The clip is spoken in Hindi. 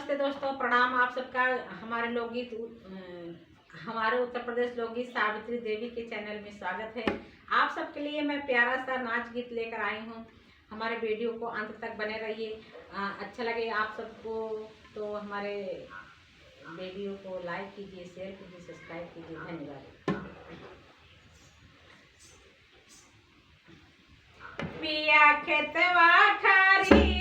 नमस्ते दोस्तों, प्रणाम आप सबका। हमारे लोकगीत हमारे उत्तर प्रदेश लोकगीत सावित्री देवी के चैनल में स्वागत है। आप सबके लिए मैं प्यारा सा नाच गीत लेकर आई हूँ। हमारे वीडियो को अंत तक बने रहिए। अच्छा लगे आप सबको तो हमारे वीडियो को लाइक कीजिए, शेयर कीजिए, सब्सक्राइब कीजिए। धन्यवाद। पिया खेतवा खारी